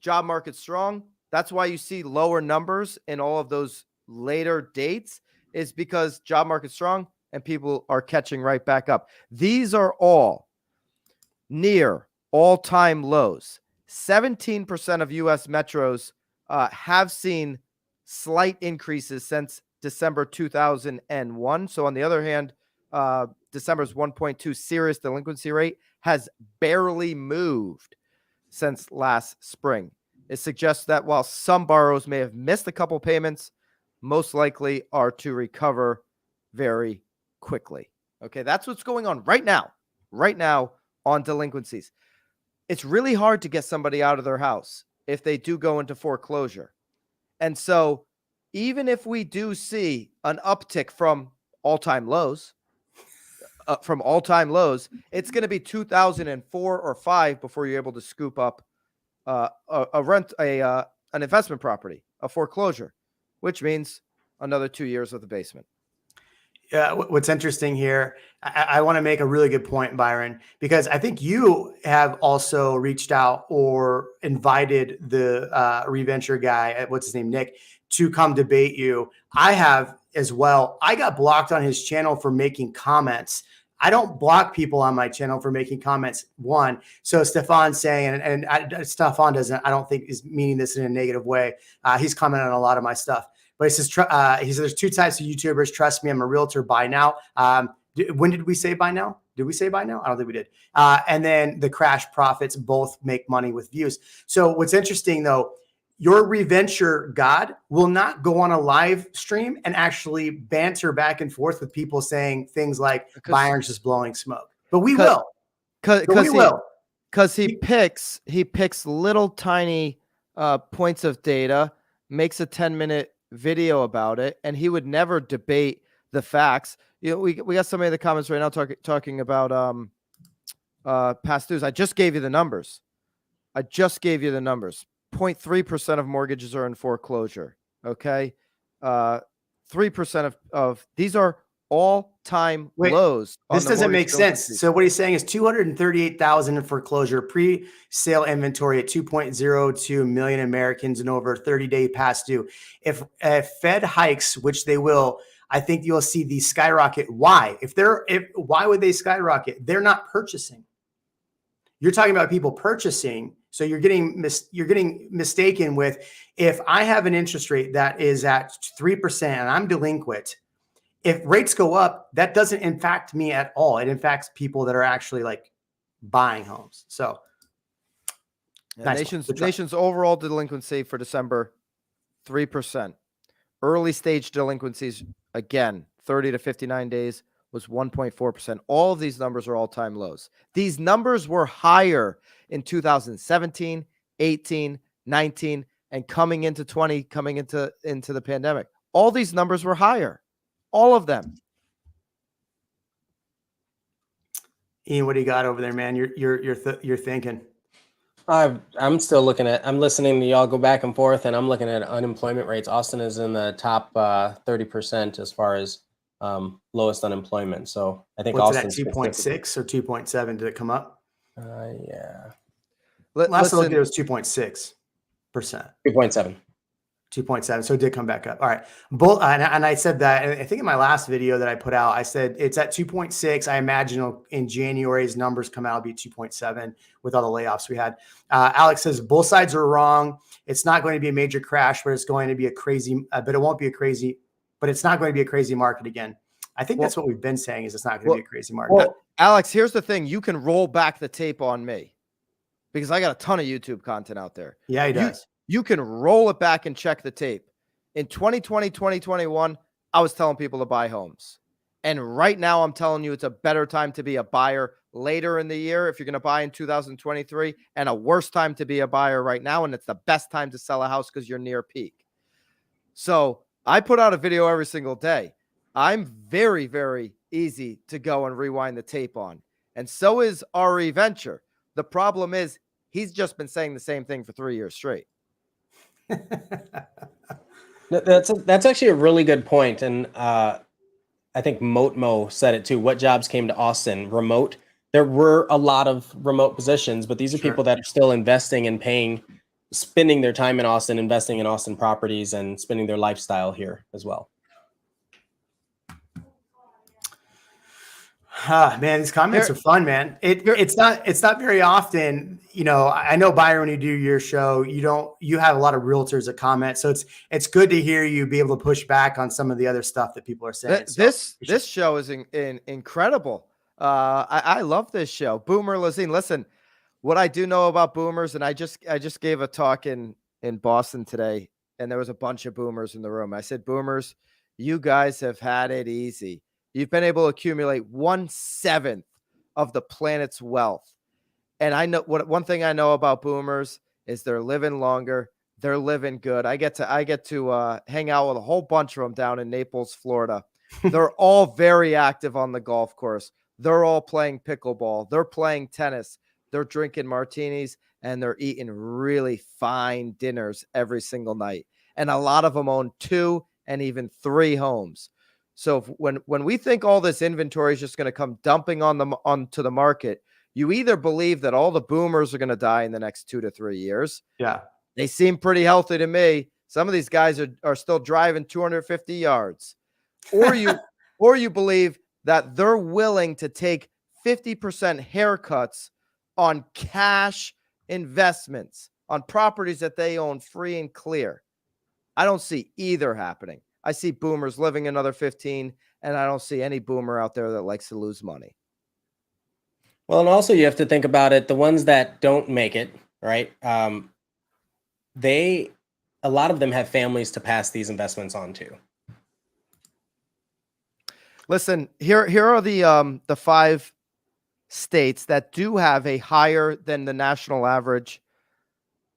job market's strong. That's why you see lower numbers in all of those later dates, is because job market's strong and people are catching right back up. These are all near all-time lows. 17% of U.S. metros have seen slight increases since December 2001. So on the other hand, December's 1.2 serious delinquency rate has barely moved since last spring. It suggests that while some borrowers may have missed a couple payments, most likely are to recover very quickly. Okay, that's what's going on right now on delinquencies. It's really hard to get somebody out of their house if they do go into foreclosure. And so even if we do see an uptick from all-time lows, it's going to be 2004 or 5 before you're able to scoop up an investment property, a foreclosure, which means another 2 years of the basement. What's interesting here, I want to make a really good point, Byron, because I think you have also reached out or invited the reventure guy, what's his name, Nick, to come debate you. I have as well. I got blocked on his channel for making comments. I don't block people on my channel for making comments. One, so Stefan's saying, and Stefan doesn't, I don't think is meaning this in a negative way. He's commented on a lot of my stuff. But he says there's two types of YouTubers. Trust me, I'm a realtor. Buy now. When did we say buy now? Did we say buy now? I don't think we did. And then the crash profits both make money with views. So what's interesting though, your reventure god will not go on a live stream and actually banter back and forth with people saying things like Byron's just blowing smoke. But we will. Because he picks little tiny points of data, makes a 10-minute video about it, and he would never debate the facts. You know, we got somebody in the comments right now talking about past dues. I just gave you the numbers. 0.3% of mortgages are in foreclosure. Okay. 3% of these are all-time lows. This doesn't make sense. So what he's saying is 238,000 in foreclosure, pre-sale inventory at 2.02 million Americans and over 30-day past due. If Fed hikes, which they will, I think you'll see these skyrocket. Why? Why would they skyrocket? They're not purchasing. You're talking about people purchasing. So you're getting mistaken with, if I have an interest rate that is at 3% and I'm delinquent, if rates go up, that doesn't impact me at all. It impacts people that are actually like buying homes. So nation's overall delinquency for December, 3%. Early stage delinquencies, again, 30 to 59 days, was 1.4%. All of these numbers are all-time lows. These numbers were higher in 2017, 18, 19, and coming into 20, coming into the pandemic. All these numbers were higher. All of them. Ian, what do you got over there, man? You're thinking. I'm still looking at. I'm listening to y'all go back and forth, and I'm looking at unemployment rates. Austin is in the top 30% as far as lowest unemployment. So I think Austin's 2.6 or 2.7. Did it come up? Yeah. Last I looked, it was 2.6%. 2.7. 2.7. So it did come back up. All right. And I said that, I think in my last video that I put out, I said it's at 2.6. I imagine in January's numbers come out, it'll be 2.7 with all the layoffs we had. Alex says both sides are wrong. It's not going to be a major crash, but it's going to be a crazy, but it won't be a crazy, but it's not going to be a crazy market again. I think that's what we've been saying, is it's not going to be a crazy market. Well, Alex, here's the thing. You can roll back the tape on me because I got a ton of YouTube content out there. Yeah, he does. You can roll it back and check the tape. In 2020, 2021, I was telling people to buy homes. And right now I'm telling you it's a better time to be a buyer later in the year if you're going to buy in 2023, and a worse time to be a buyer right now. And it's the best time to sell a house because you're near peak. So I put out a video every single day. I'm very, very easy to go and rewind the tape on. And so is RE Venture. The problem is he's just been saying the same thing for 3 years straight. That's actually a really good point. And I think Motmo said it too. What jobs came to Austin? Remote. There were a lot of remote positions, but these are people that are still investing and spending their time in Austin, investing in Austin properties, and spending their lifestyle here as well. Man, these comments are fun, man. It's not very often, I know, Byron, when you do your show, you have a lot of realtors that comment. So it's good to hear you be able to push back on some of the other stuff that people are saying. This show is incredible. I love this show. Boomer Lazine. Listen, what I do know about boomers, and I just gave a talk in Boston today, and there was a bunch of boomers in the room. I said, boomers, you guys have had it easy. You've been able to accumulate 1/7 of the planet's wealth. And I know one thing I know about boomers is they're living longer. They're living good. I get to hang out with a whole bunch of them down in Naples, Florida. They're all very active on the golf course. They're all playing pickleball. They're playing tennis. They're drinking martinis, and they're eating really fine dinners every single night. And a lot of them own 2 and even 3 homes. So when we think all this inventory is just going to come dumping onto the market, you either believe that all the boomers are going to die in the next 2 to 3 years. Yeah. They seem pretty healthy to me. Some of these guys are still driving 250 yards. Or you believe that they're willing to take 50% haircuts on cash investments on properties that they own free and clear. I don't see either happening. I see boomers living another 15, and I don't see any boomer out there that likes to lose money. Well, and also you have to think about it. The ones that don't make it, right? They a lot of them have families to pass these investments on to. Listen, here are the 5 states that do have a higher than the national average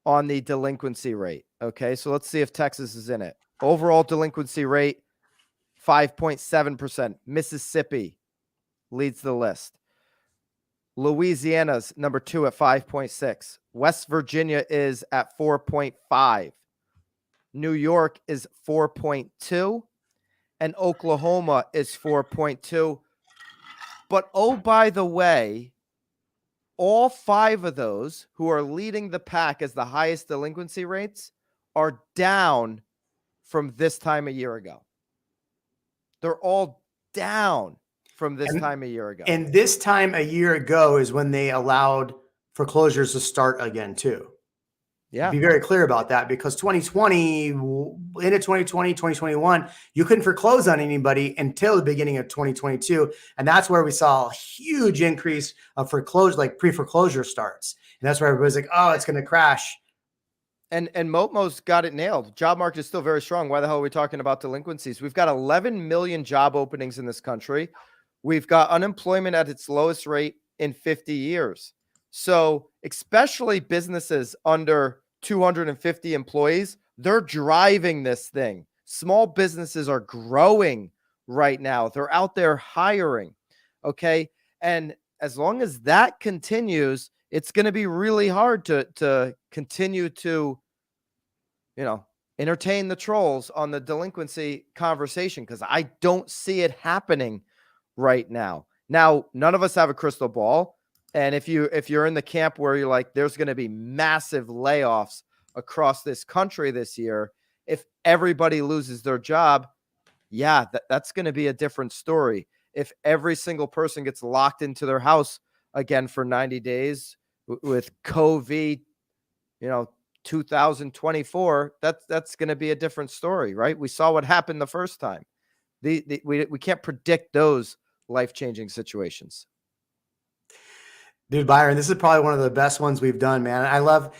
on the delinquency rate. Okay, so let's see if Texas is in it. Overall delinquency rate, 5.7%. Mississippi leads the list. Louisiana's number 2 at 5.6. West Virginia is at 4.5. New York is 4.2. And Oklahoma is 4.2. But oh, by the way, all 5 of those who are leading the pack as the highest delinquency rates are down from this time a year ago. They're all down from this time a year ago. And this time a year ago is when they allowed foreclosures to start again too. Yeah. Be very clear about that, because 2020, into 2020, 2021, you couldn't foreclose on anybody until the beginning of 2022. And that's where we saw a huge increase of foreclosure, like pre-foreclosure starts. And that's where everybody's like, oh, it's going to crash. And Momo's got it nailed. Job market is still very strong. Why the hell are we talking about delinquencies? We've got 11 million job openings in this country. We've got unemployment at its lowest rate in 50 years. So especially businesses under 250 employees, they're driving this thing. Small businesses are growing right now. They're out there hiring. Okay. And as long as that continues, it's going to be really hard to continue to, entertain the trolls on the delinquency conversation, because I don't see it happening right now. Now, none of us have a crystal ball. And if you're in the camp where you're like, there's going to be massive layoffs across this country this year, if everybody loses their job, yeah, that's going to be a different story. If every single person gets locked into their house again for 90 days with COVID, 2024, that's going to be a different story, right? We saw what happened the first time. We can't predict those life-changing situations. Dude, Byron, this is probably one of the best ones we've done, man. I love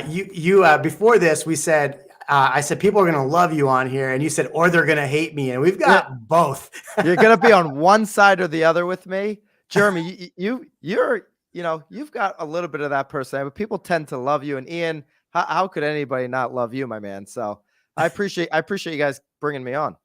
you. Before this, we said, I said, people are going to love you on here. And you said, or they're going to hate me. And we've got both. You're going to be on one side or the other with me. Jeremy, you've got a little bit of that personality, but people tend to love you. And Ian, how could anybody not love you, my man? So I appreciate you guys bringing me on.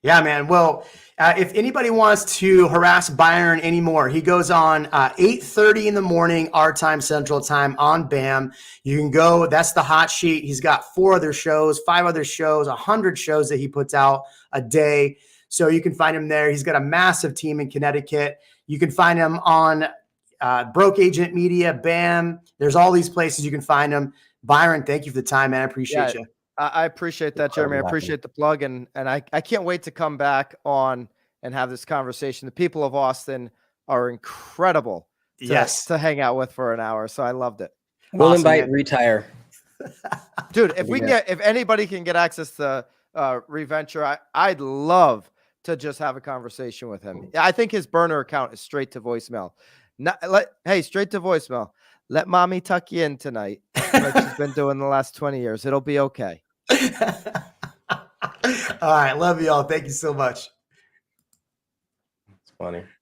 Yeah, man. Well, if anybody wants to harass Byron anymore, he goes on 8:30 in the morning, our time, Central Time, on BAM. You can go. That's the hot sheet. He's got 4 other shows, 5 other shows, 100 shows that he puts out a day. So you can find him there. He's got a massive team in Connecticut. You can find him on Broke Agent Media, BAM. There's all these places you can find him. Byron, thank you for the time, man. I appreciate you. I appreciate that, Jeremy. I appreciate the plug, and I can't wait to come back on and have this conversation. The people of Austin are incredible to hang out with for an hour, so I loved it. We'll invite Retire. Dude, if anybody can get access to Reventure, I'd love to just have a conversation with him. I think his burner account is straight to voicemail. Straight to voicemail. Let mommy tuck you in tonight, like she's been doing the last 20 years. It'll be okay. All right. Love you all. Thank you so much. It's funny.